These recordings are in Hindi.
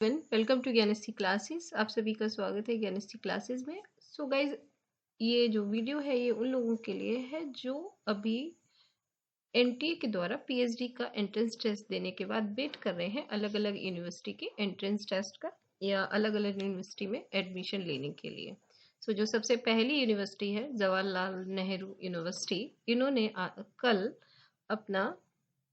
Welcome to ज्ञानस्टी classes. आप सभी का स्वागत है ज्ञानस्टी क्लासेस में। सो गाइज, ये जो वीडियो है ये उन लोगों के लिए है जो अभी एनटीए के द्वारा पीएचडी का एंट्रेंस टेस्ट देने के बाद वेट कर रहे हैं अलग अलग यूनिवर्सिटी के एंट्रेंस टेस्ट का या अलग अलग यूनिवर्सिटी में एडमिशन लेने के लिए। सो जो सबसे पहली यूनिवर्सिटी है जवाहरलाल नेहरू यूनिवर्सिटी, इन्होंने कल अपना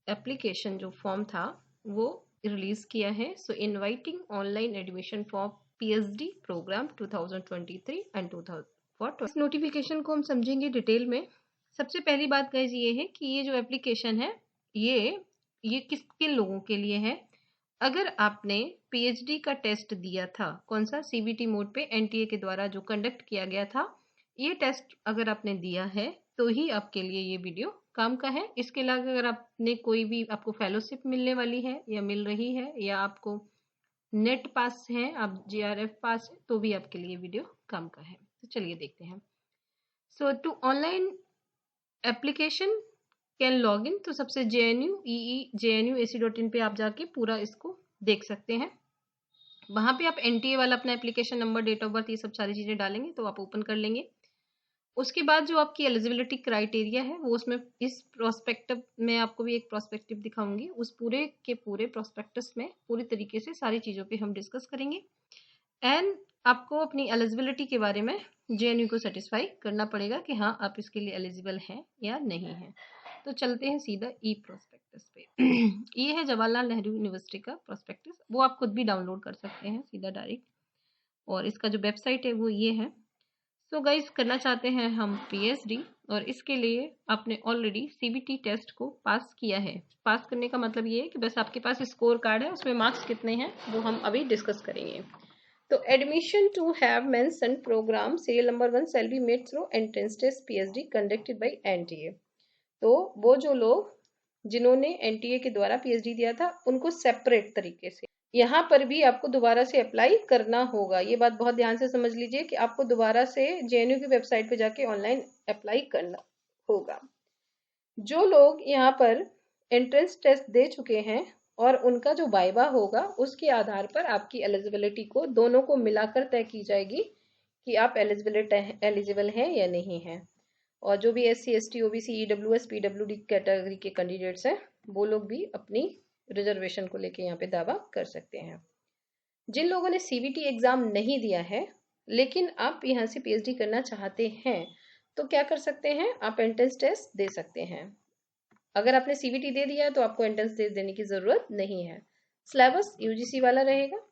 एप्लीकेशन जो फॉर्म था वो रिलीज किया है। So inviting online admission for PhD programme 2023 and 2024। इस नोटिफिकेशन को हम समझेंगे डिटेल में। सबसे पहली बात गाइस ये है कि ये जो एप्लीकेशन है ये किन लोगों के लिए है। अगर आपने पीएचडी का टेस्ट दिया था, कौन सा, सीबीटी मोड पे एनटीए के द्वारा जो कंडक्ट किया गया था, ये टेस्ट अगर आपने दिया है तो ही आपके लिए ये वीडियो काम का है। इसके अलावा अगर आपने कोई भी, आपको फेलोशिप मिलने वाली है या मिल रही है या आपको नेट पास है, आप जीआरएफ पास है, तो भी आपके लिए वीडियो काम का है। तो चलिए देखते हैं। So to online application can log in, तो सबसे JNU.AC.in पे आप जाके पूरा इसको देख सकते हैं। वहां पे आप एनटीए वाला अपना application number, date of birth, ये सब सारी चीजें डालेंगे तो आप ओपन कर लेंगे। उसके बाद जो आपकी एलिजिबिलिटी क्राइटेरिया है वो उसमें इस प्रोस्पेक्टिव में आपको भी एक प्रोस्पेक्टिव दिखाऊंगी, उस पूरे के पूरे प्रोस्पेक्टस में पूरी तरीके से सारी चीज़ों पे हम डिस्कस करेंगे। एंड आपको अपनी एलिजिबिलिटी के बारे में जेएनयू को सेटिस्फाई करना पड़ेगा कि हाँ आप इसके लिए एलिजिबल हैं या नहीं हैं। तो चलते हैं सीधा ई प्रोस्पेक्टस पे। ये है जवाहरलाल नेहरू यूनिवर्सिटी का प्रोस्पेक्टस, वो आप खुद भी डाउनलोड कर सकते हैं सीधा डायरेक्ट, और इसका जो वेबसाइट है वो ये है। सो गाइस, करना चाहते हैं हम पीएचडी और इसके लिए आपने ऑलरेडी सीबीटी टेस्ट को पास किया है। पास करने का मतलब ये है कि बस आपके पास स्कोर कार्ड है, उसमें मार्क्स कितने हैं वो हम अभी डिस्कस करेंगे। तो admission to have mention programme serial number 1 shall be made through entrance test PhD conducted by NTA. तो वो जो लोग जिन्होंने एनटीए के द्वारा पीएचडी दिया था उनको सेपरेट तरीके से यहाँ पर भी आपको दोबारा से अप्लाई करना होगा। ये बात बहुत ध्यान से समझ लीजिए कि आपको दोबारा से जेएनयू की वेबसाइट पे जाके ऑनलाइन अप्लाई करना होगा। जो लोग यहाँ पर एंट्रेंस टेस्ट दे चुके हैं और उनका जो वाइवा होगा उसके आधार पर आपकी एलिजिबिलिटी को दोनों को मिलाकर तय की जाएगी कि आप एलिजिबल हैं या नहीं हैं। और जो भी SC ST OBC EWS PWD category के कैंडिडेट्स हैं वो लोग भी अपनी रिजर्वेशन को लेके यहाँ पे दावा कर सकते हैं। जिन लोगों ने सीबीटी एग्जाम नहीं दिया है लेकिन आप यहाँ से पीएचडी करना चाहते हैं तो क्या कर सकते हैं, आप एंट्रेंस टेस्ट दे सकते हैं। अगर आपने सीबीटी दे दिया तो आपको एंट्रेंस टेस्ट देने की जरूरत नहीं है। सिलेबस यूजीसी वाला रहेगा।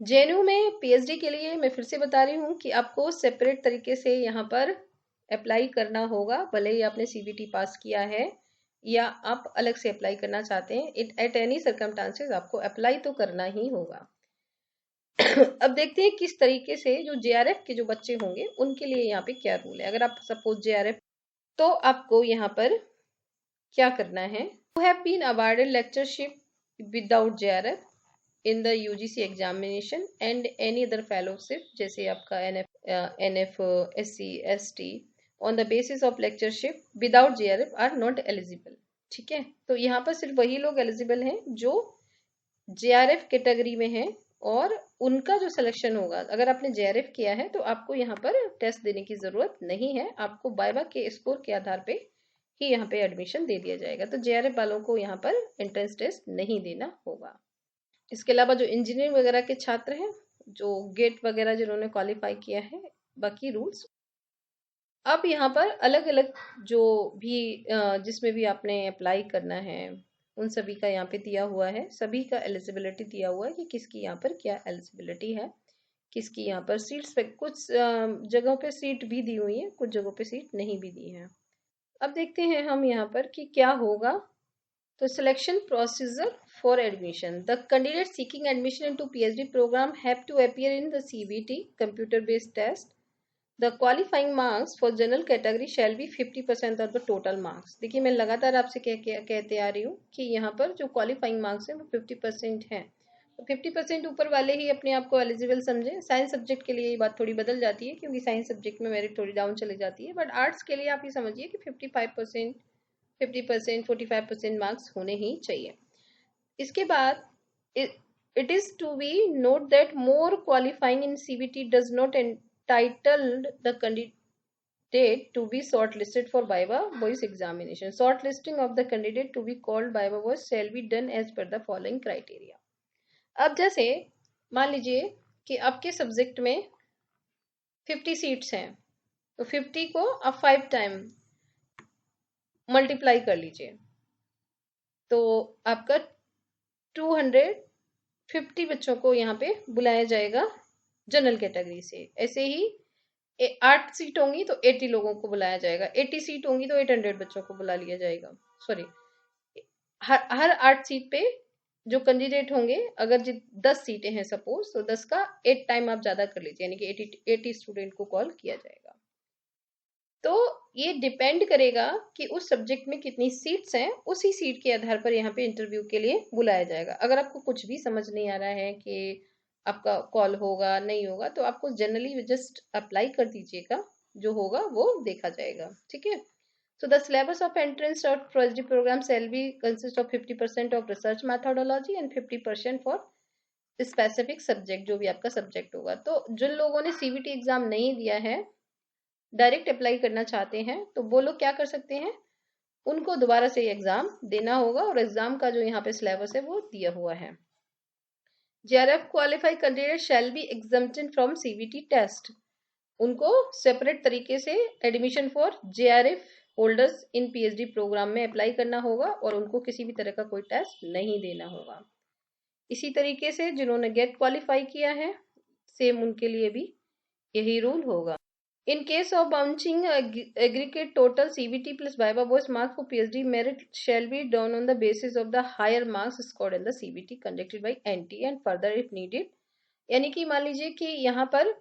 जेएनयू में पीएचडी के लिए मैं फिर से बता रही हूँ कि आपको सेपरेट तरीके से यहाँ पर अप्लाई करना होगा, भले ही आपने सीबीटी पास किया है या आप अलग से अप्लाई करना चाहते हैं। एट एनी सर्कमस्टांसेस आपको अप्लाई तो करना ही होगा। अब देखते हैं किस तरीके से जो जेआरएफ के जो बच्चे होंगे उनके लिए यहाँ पे क्या रूल है। अगर आप सपोज जेआरएफ, तो आपको यहाँ पर क्या करना है, you have been awarded lecturership without JRF in the UGC examination and any other fellowship, जैसे आपका NF SC ST on the basis of lecturership without JRF are not eligible. ठीक है, तो यहाँ पर सिर्फ वही लोग एलिजिबल हैं जो जेआरएफ कैटेगरी में हैं और उनका जो सिलेक्शन होगा। अगर आपने जेआरएफ किया है तो आपको यहाँ पर टेस्ट देने की जरूरत नहीं है, आपको वाइवा के स्कोर के आधार पे ही यहाँ पे एडमिशन दे दिया जाएगा। तो जेआरएफ वालों को यहाँ पर एंट्रेंस टेस्ट नहीं देना होगा। इसके अलावा जो इंजीनियरिंग वगैरह के छात्र हैं, जो गेट वगैरह जिन्होंने क्वालिफाई किया है, बाकी रूल्स। अब यहाँ पर अलग अलग जो भी जिसमें भी आपने अप्लाई करना है उन सभी का यहाँ पे दिया हुआ है, सभी का एलिजिबिलिटी दिया हुआ है कि किसकी यहाँ पर क्या एलिजिबिलिटी है, किसकी यहाँ पर सीट्स पे, कुछ जगहों पे सीट भी दी हुई है, कुछ जगहों पे सीट नहीं भी दी है। अब देखते हैं हम यहाँ पर कि क्या होगा। तो selection procedure for admission, the candidate seeking admission into PhD programme have to appear in the CBT computer based test. The qualifying marks for general category shall be 50% of the total marks। देखिए मैं लगातार आपसे कहते आ रही हूँ कि यहाँ पर जो क्वालिफाइंग मार्क्स हैं वो 50% हैं, तो 50% ऊपर वाले ही अपने आप को एलिजिबल समझें। साइंस सब्जेक्ट के लिए ये बात थोड़ी बदल जाती है क्योंकि साइंस सब्जेक्ट में मेरिट थोड़ी डाउन चली जाती है, बट आर्ट्स के लिए आप ये समझिए कि 55%, 50%, 45% मार्क्स होने ही चाहिए। इसके बाद It is to be noted that more qualifying in CBT does not entitle the candidate to be shortlisted for Viva voice examination. Shortlisting of the candidate to be called Viva voice shall be done as per the following criteria. अब जैसे मान लीजिए कि आपके सब्जेक्ट में 50 सीट्स हैं, तो 50 को आप 5 टाइम मल्टीप्लाई कर लीजिए, तो आपका 250 बच्चों को यहाँ पे बुलाया जाएगा जनरल कैटेगरी से। ऐसे ही 8 सीट होंगी तो 80 लोगों को बुलाया जाएगा, 80 सीट होंगी तो 800 बच्चों को बुला लिया जाएगा। सॉरी, हर 8 सीट पे जो कैंडिडेट होंगे, अगर 10 सीटें हैं सपोज, तो 10 का 8 टाइम आप ज्यादा कर लीजिए, यानी कि 80 स्टूडेंट को कॉल किया जाएगा। तो ये डिपेंड करेगा कि उस सब्जेक्ट में कितनी सीट्स हैं, उसी सीट के आधार पर यहाँ पे इंटरव्यू के लिए बुलाया जाएगा। अगर आपको कुछ भी समझ नहीं आ रहा है कि आपका कॉल होगा नहीं होगा, तो आपको जनरली जस्ट अप्लाई कर दीजिएगा, जो होगा वो देखा जाएगा। ठीक है। So the syllabus of entrance or PhD program shall be consist of 50% of research methodology and 50% for specific subject, जो भी आपका सब्जेक्ट होगा। तो जिन लोगों ने CBT एग्जाम नहीं दिया है, डायरेक्ट अप्लाई करना चाहते हैं, तो वो लोग क्या कर सकते हैं, उनको दोबारा से एग्जाम देना होगा, और एग्जाम का जो यहाँ पे सिलेबस है वो दिया हुआ है। JRF qualified candidate shall be exempted from CBT test, उनको सेपरेट तरीके से admission for JRF holders in PhD programme में अप्लाई करना होगा, और उनको किसी भी तरह का कोई टेस्ट नहीं देना होगा। इसी तरीके से जिन्होंने गेट क्वालिफाई किया है, सेम उनके लिए भी यही रूल होगा। In case of bouncing aggregate total CBT plus Viva voice marks for PhD merit shall be done on the basis of the higher marks scored in the CBT conducted by NT and further if needed। यानी कि मान लीजिए कि यहाँ पर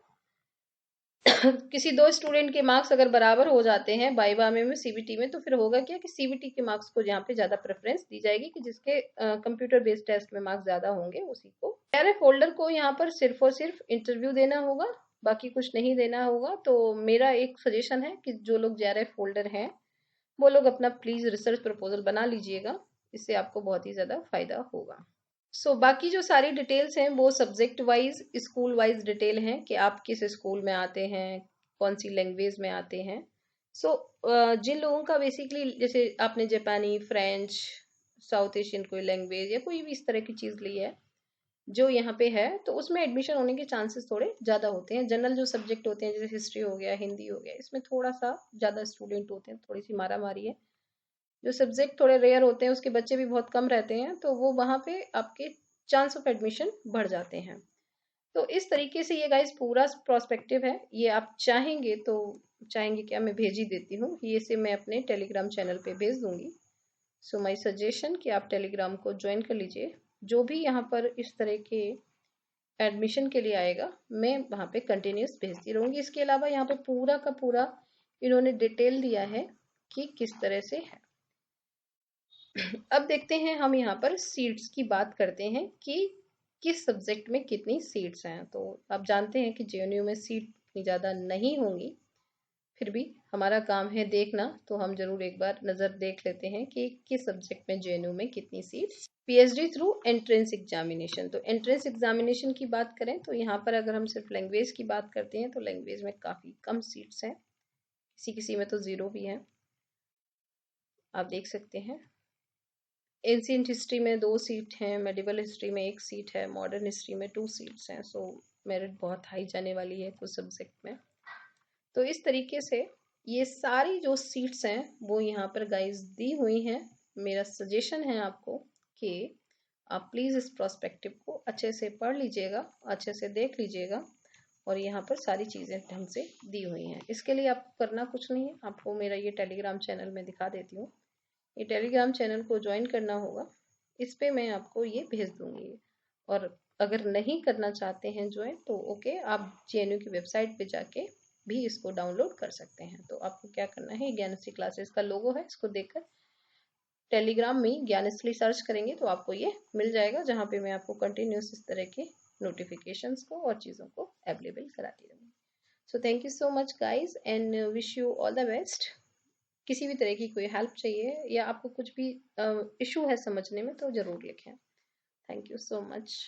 किसी दो स्टूडेंट के मार्क्स अगर बराबर हो जाते हैं वाइवा में सीबीटी में, तो फिर होगा क्या कि सीबीटी के मार्क्स को यहाँ पे ज्यादा प्रेफरेंस दी जाएगी, कि जिसके कंप्यूटर बेस्ड टेस्ट में मार्क्स ज्यादा होंगे उसी को। JRF होल्डर को यहाँ पर सिर्फ और सिर्फ इंटरव्यू देना होगा, बाकी कुछ नहीं देना होगा। तो मेरा एक सजेशन है कि जो लोग JRF होल्डर हैं वो लोग अपना प्लीज रिसर्च प्रपोजल बना लीजिएगा, इससे आपको बहुत ही ज्यादा फायदा होगा। बाकी जो सारी डिटेल्स हैं वो subject wise, school wise detail हैं कि आप किस स्कूल में आते हैं, कौन सी लैंग्वेज में आते हैं। जिन लोगों का बेसिकली जैसे आपने जापानी, फ्रेंच, साउथ एशियन कोई लैंग्वेज या कोई भी इस तरह की चीज़ ली है जो यहाँ पे है, तो उसमें एडमिशन होने के चांसेस थोड़े ज़्यादा होते हैं। जनरल जो सब्जेक्ट होते हैं जैसे हिस्ट्री हो गया, हिंदी हो गया, इसमें थोड़ा सा ज़्यादा स्टूडेंट होते हैं, थोड़ी सी मारा मारी है। जो सब्जेक्ट थोड़े रेयर होते हैं उसके बच्चे भी बहुत कम रहते हैं, तो वो वहाँ पे आपके चांस ऑफ एडमिशन बढ़ जाते हैं। तो इस तरीके से ये गाइस पूरा प्रोस्पेक्टिव है। ये आप चाहेंगे तो चाहेंगे क्या, मैं भेज ही देती हूँ, ये से मैं अपने टेलीग्राम चैनल पे भेज दूंगी। सो माय सजेशन कि आप टेलीग्राम को ज्वाइन कर लीजिए। जो भी यहाँ पर इस तरह के एडमिशन के लिए आएगा मैं वहाँ पे कंटिन्यूस भेजती रहूँगी। इसके अलावा यहाँ पे पूरा का पूरा इन्होंने डिटेल दिया है कि किस तरह से है। अब देखते हैं हम यहाँ पर सीट्स की बात करते हैं कि किस सब्जेक्ट में कितनी सीट्स हैं। तो आप जानते हैं कि JNU में सीट इतनी ज़्यादा नहीं होंगी, फिर भी हमारा काम है देखना, तो हम जरूर एक बार नज़र देख लेते हैं कि किस सब्जेक्ट में JNU में कितनी seats. PhD through entrance examination, तो एंट्रेंस एग्जामिनेशन की बात करें तो यहाँ पर अगर हम सिर्फ लैंग्वेज की बात करते हैं तो लैंग्वेज में काफ़ी कम सीट्स हैं, किसी किसी में तो 0 भी हैं, आप देख सकते हैं। एंशिएंट हिस्ट्री में 2 सीट हैं, मेडिवल हिस्ट्री में 1 सीट है, मॉडर्न हिस्ट्री में 2 सीट्स हैं। मेरिट बहुत हाई जाने वाली है कुछ सब्जेक्ट में। तो इस तरीके से ये सारी जो सीट्स हैं वो यहाँ पर गाइस दी हुई हैं। मेरा सजेशन है आपको कि आप प्लीज़ इस प्रोस्पेक्टिव को अच्छे से पढ़ लीजिएगा, अच्छे से देख लीजिएगा, और यहाँ पर सारी चीज़ें ढंग से दी हुई हैं। इसके लिए आपको करना कुछ नहीं है, आपको मेरा ये टेलीग्राम चैनल में दिखा देती हूँ, ये टेलीग्राम चैनल को ज्वाइन करना होगा, इस पे मैं आपको ये भेज दूंगी। और अगर नहीं करना चाहते हैं ज्वाइन तो ओके, आप JNU की वेबसाइट पे जाके भी इसको डाउनलोड कर सकते हैं। तो आपको क्या करना है, ज्ञानश्री क्लासेस का लोगो है, इसको देखकर टेलीग्राम में ज्ञानश्री सर्च करेंगे तो आपको ये मिल जाएगा, जहाँ पे मैं आपको कंटिन्यूस इस तरह के नोटिफिकेशंस को और चीज़ों को अवेलेबल कराती रहूँगी। So thank you so much guys and wish you all the best. किसी भी तरह की कोई हेल्प चाहिए या आपको कुछ भी इशू है समझने में तो ज़रूर लिखें। Thank you so much.